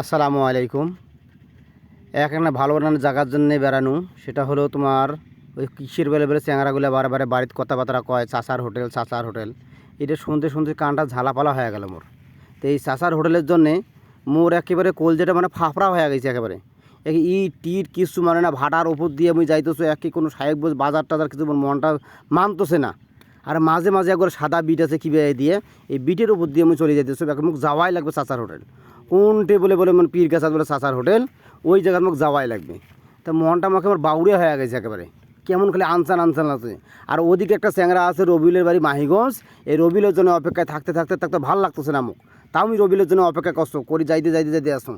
আসসালামু আলাইকুম। এখানে ভালো রান্নার জায়গার জন্য বেড়ানো, সেটা হলো তোমার ওই কিসের বেলে বেলে চ্যাংরাগুলো বারে বাড়িতে কথাবার্তা কয় চাচার হোটেল চাচার হোটেল। এটা শুনতে শুনতে কানটা ঝালাপালা হয়ে গেল মোর। তো এই চাচার হোটেলের জন্যে মোর একেবারে কলজেটা মানে ফাফড়া হয়ে গেছে একেবারে। ইট টিট কিছু মানে না, ভাটার উপর দিয়ে আমি যাইতেছো একই কোনো সাহেব বাজার টাজার কিছু মনটা মানতেছে না। আর মাঝে মাঝে একবার সাদা বিট আছে কী দিয়ে এই বিটের উপর দিয়ে আমি চলে যাইতেছো, মুখ যাওয়াই লাগবে চাচার হোটেল। কোন টেবলে বলে মানে পীর গাছা বলে চাচার হোটেল, ওই জায়গার মুখ যাওয়াই লাগবে। তা মনটা আমাকে আমার বাউড়ে হয়ে গেছে একেবারে, কেমন খালি আনসান আনসান আছে। আর ওদিকে একটা চ্যাংরা আছে রবিলের বাড়ি মাহিগঞ্জ, এই রবিলের জন্য অপেক্ষায় থাকতে থাকতে থাকতে ভালো লাগতেছে না মুখ। তাও আমি রবিলের জন্য অপেক্ষা কষ্ট করি, যাইতে যাইতে যাইতে আসুন।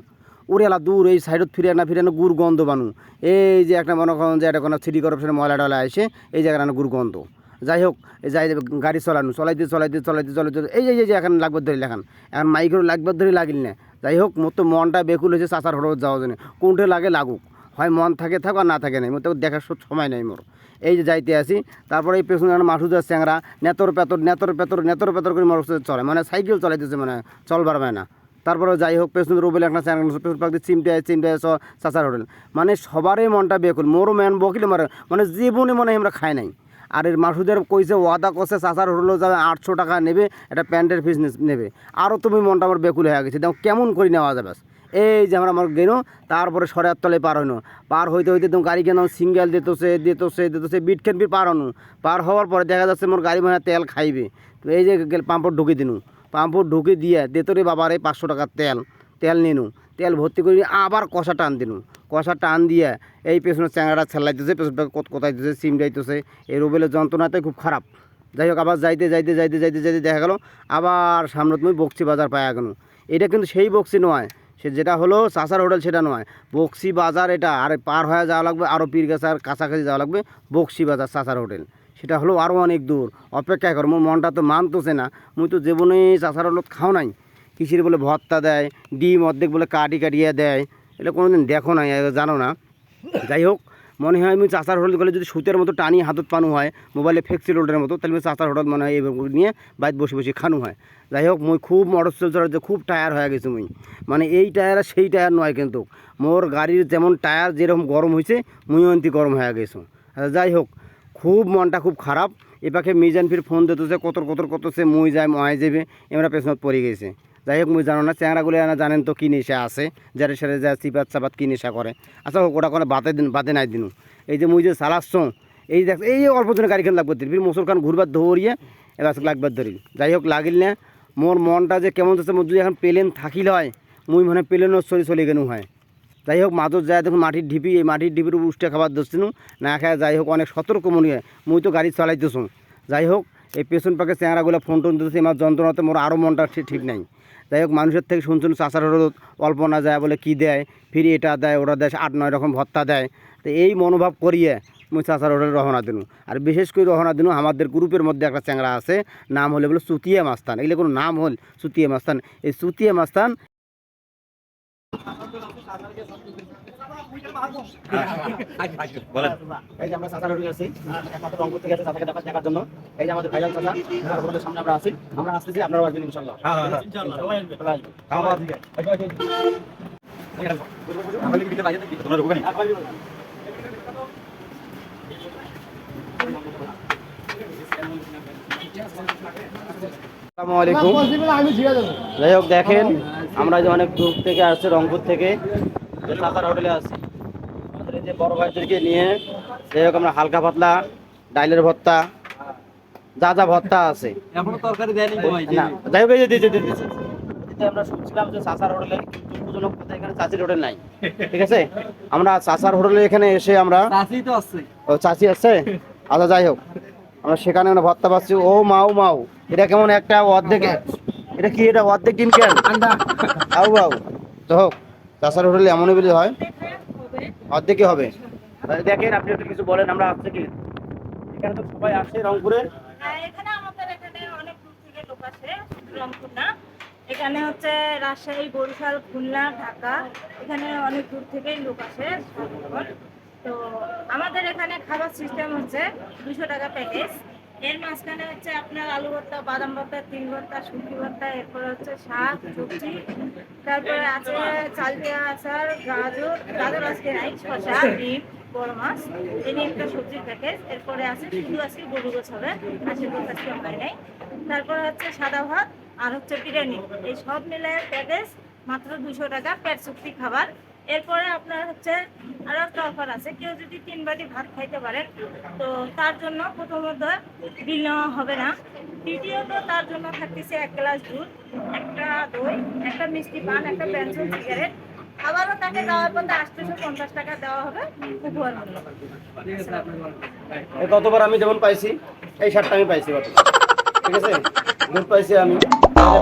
ওরে এলা দূর এই সাইডত ফিরে না গুড় গন্ধ বানু। এই যে একটা মনে করেন যে একটা কোনো সিটি কর্পোরেশনের ময়লা টয়লা এসে এই জায়গাটা গুড় গন্ধ। যাই হোক, যাই গাড়ি চলাইতে এই যে এখন লাগবার ধরি লেখান, এখন মাইকেরও লাগবার ধরে লাগিল না। যাই হোক, মোর তো মনটা বেকুল হয়েছে চাচার হোটেল যাওয়ার জন্য। কোনটা লাগে লাগুক, হয় মন থাকে থাক আর না থাকে নাই, মোর তো দেখার সময় নেই মোর। এই যে যাইতে আসি, তারপরে এই পেছনে মাসুদের চ্যাংরা নেতর পেতর করে মোর চলে, মানে সাইকেল চলাইতেছে, মানে চলবার হয় না। তারপরে যাই হোক, পেছনে রবিল একটা চ্যাংরা পেছন পাক দিয়ে চিমটায় চাচার হোটেল, মানে সবারই মনটা বেকুল। মোরও ম্যান বকিল মারে, মানে জীবনে মনে হয় আমরা খাই নাই। আর এর মাসুদের কইছে ওয়াদা করছে চাচার হোটেলেও যাবে 800 টাকা নেবে, একটা প্যান্টের ফিস নেবে। আরও তুমি মনটা আমার বেকুল হয়ে গেছে, দেখো কেমন করে নেওয়া যাবে। এই যে আমার গেনো, তারপরে সরের তলে পার হইনো, পার হইতে হইতে তুমি গাড়ি কেন সিঙ্গেল দিতেছে বিট খেনবি পার হনু। পার হওয়ার পরে দেখা যাচ্ছে মোর গাড়ি মনে তেল খাইবে। তো এই যে পাম্পর ঢুকে দিনু, পাম্পর ঢুকে দিয়ে দেতরে বাবার এই 500 টাকার তেল নিনু, তেল ভর্তি করে আবার কষা টান দিনু। কষা টান দিয়ে এই পেছনের চ্যাংড়াটা ছেলাইতেছে, পেছনটা কোথায় দিতেছে সিম যাইতেছে। এই রুবেলের যন্ত্রণাতে খুব খারাপ। যাই হোক, আবার যাইতে দেখা গেলো আবার সামনে তুমি বক্সি বাজার পায়া গেল। এটা কিন্তু সেই বক্সি নয়, সে যেটা হলো চাচার হোটেল সেটা নয়, বক্সি বাজার এটা। আর পার হয়ে যাওয়া লাগবে, আরও পীরগাছার কাছাকাছি যাওয়া লাগবে, বক্সি বাজার চাচার হোটেল। সেটা হলো আরও অনেক দূর, অপেক্ষা কর। মোর মনটা তো মানতেছে না, মুই তো জীবনে চাচার হোটেল খাও নাই। কিসের বলে ভর্তা দেয়, ডিম অর্ধেক বলে কাটিয়ে দেয়, এটা কোনো দিন দেখো না, জানো না। যাই হোক, মনে হয় আমি চাচার হোটেল গেলে যদি সুতের মতো টানি হাতত পানো হয়, মোবাইলে ফেক্সি রোডের মতো, তাহলে চাচার হোটেল মনে হয় এইভাবে নিয়ে বাইরে বসে খানো হয়। যাই হোক, মুই খুব মোটর চলতে খুব টায়ার হয়ে গেছি মুই, মানে এই টায়ার আর সেই টায়ার নয় কিন্তু। মোর গাড়ির যেমন টায়ার যেরকম গরম হয়েছে, মুইও অন্তি গরম হয়ে গেছো। যাই হোক, খুব মনটা খুব খারাপ। এপাকে মিজান ফির ফোন দিতেছে, কত মুই যায় মহাই যাবে, এমরা পেছনত পড়ে গেছে। যাই হোক, মুই জানো না চ্যাংরাগুলো জানেন তো কী নেশা আছে, যারা সেটা যা চিপাত চাপাত কী নেশা করে। আচ্ছা হোক, ওটা কোনো বাদে নাই দিনু। এই যে মুই যে চালাচ্ছ, এই দেখ এই অল্প জনের গাড়িখান লাগবে দিন, ফির মুসলখান ঘুরবার ধরিয়ে এবার লাগবার ধরি। যাই হোক, লাগিল না, মোর মনটা যে কেমন হচ্ছে। মোর যদি এখন প্লেন থাকিল হয়, মুই মানে প্লেনও চলে গেলু হয়। যাই হোক, মাদুর যায় দেখুন মাটির ঢিপি, এই মাটির ঢিপির উষ্টা খাবার দোষছিনু না খায়। যাই হোক, অনেক সতর্ক মনে হয়, মুই তো গাড়ি চালাইতেছ। যাই হোক, এই পেছন পাকে চ্যাংরাগুলো ফোন টোন দিতেছে, আমার যন্ত্রণাতে মোর আরও মনটা ঠিক নাই। যাই হোক, মানুষের থেকে শুনছুন চাচার হোটেল অল্প না যায় বলে কী দেয়, ফিরি এটা দেয় ওটা দেয়, 8-9 রকম ভত্তা দেয়। তো এই মনোভাব করিয়ে মুই চাচার হোটেল রহনা দিনু। আর বিশেষ করে রহনা দিনু আমাদের গ্রুপের মধ্যে একটা চ্যাংরা আছে, নাম হলে বলে চুতিয়া মাস্তান। এগুলো কোনো নাম হল চুতিয়া মাস্তান। এই চুতিয়া মাস্তান এই যে আমরা চাচার হোটেলে আছি, একমাত্র রংপুর থেকে আছে চাচাকে দেখার জন্য। এই যে আমাদের ভাইজান চাচা, আপনাদের সামনে আমরা আসতেছি, আপনারাও আসবেন ইনশাআল্লাহ। আসসালামু আলাইকুম। যাই হোক, দেখেন আমরা যে অনেক দূর থেকে আসছি, রংপুর থেকে চাচার হোটেলে আসছি। আমাদের যে বড় ভাইদেরকে নিয়ে, যাই হোক, আমরা হালকা পাতলা ডাইলের ভর্তা, যা ভর্তা আছে, এখনো তরকারি দেয়নি। যাই হোক, এই যে দিয়েছে। আমরা শুনছিলাম যে চাচার হোটেলে দুঃখজনক কথা, এখানে চাচির হোটেল নাই। ঠিক আছে, আমরা চাচার হোটেলে এখানে এসে আমরা চাচি আছে। আচ্ছা, যাই হোক, আমরা সেখানে ভর্তা পাচ্ছি। ও মাও, এটা কেমন একটা অর্ধেক, এটা কি, এটা অর্ধেক ডিম কেন আউ। তো হোক, চাচার হোটেলে এমনই বলে হয়, অর্ধেকই হবে। দেখেন, আপনি একটু কিছু বলেন, আমরা আসছে কি এখানে তো সবাই আসে রংপুরে। এখানে আমাদের এখানে অনেক দূর থেকে লোক আসে, রংপুর না, এখানে হচ্ছে রাজশাহী, বরিশাল, খুলনা, ঢাকা, এখানে অনেক দূর থেকেই লোক আসে। তো আমাদের এখানে খাবার সিস্টেম হচ্ছে 200 টাকা প্যাকেজ। এর মাঝখানে হচ্ছে আপনার আলু ভর্তা, বাদাম ভর্তা, তিল ভর্তা, শুটকি ভর্তা, এরপরে হচ্ছে শাক সবজি, তারপরে আছে চাল দিয়া আচার, গাজর আজকে নাই, শসা, ডিম, বড় মাছ, এই নিয়ে একটা সবজির প্যাকেজ। এরপরে আছে শুধু আজকে গরু গোছ হবে, আজকে গোছ আজকে হয় নাই। তারপরে হচ্ছে সাদা ভাত আর হচ্ছে বিরিয়ানি, এই সব মিলে প্যাকেজ মাত্র 200 টাকা, পেট চুক্তি খাবার। এরপরে আপনার হচ্ছে আরো একটা অফার আছে, কেউ যদি 3 বাটি ভাত খাইতে পারেন তো তার জন্য প্রথমত বিল নেওয়া হবে না। দ্বিতীয়ত তার জন্য থাকতেছে 1 গ্লাস দুধ, একটা দই, একটা মিষ্টি পান, একটা পেন্সিল সিগারেট। আবারও তাকে দেওয়ার পথে 850 টাকা দেওয়া হবে উপহার মূল্য। এই গতবার আমি যেমন পাইছি এই শার্টটা আমি পাইছি গত, ঠিক আছে, দুধ পাইছি আমি,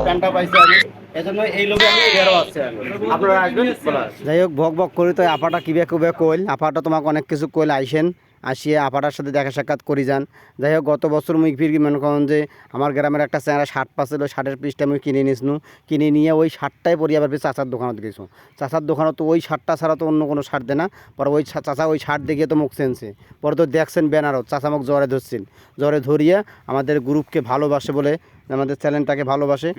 প্যান্টটা পাইছি আমি, এজন্য এই লোকে আমি বেরো আসছে আমি, আপনারা আসবেন বলা। যাই হোক, ভক ভক করি তো আপাটা কিবে কুবে কইল, আপাটা তোমাকে অনেক কিছু কইল, আইসেন আসিয়ে আপাটার সাথে দেখা সাক্ষাৎ করি যান। যাই হোক, গত বছর মুই ফির মনে করেন যে আমার গ্রামের একটা চ্যাংরা শার্ট পাচ্ছিল, শার্টের পিসটা আমি কিনে নিয়েছিলাম, কিনে নিয়ে ওই শার্টটাই পরি আবার চাচার দোকানত গেছো। চাচার দোকানত তো ওই শার্টটা ছাড়া তো অন্য কোনো শার্ট দেয় না, পরে ওই চাচা ওই শার্ট দেখিয়ে তো মুখ চেনছে, পরে তো দেখছেন ব্যানারত চাচা মুখ জ্বরে ধরছেন, জ্বরে ধরিয়ে আমাদের গ্রুপকে ভালোবাসে বলে, আমাদের চ্যানেলটাকে ভালোবাসে,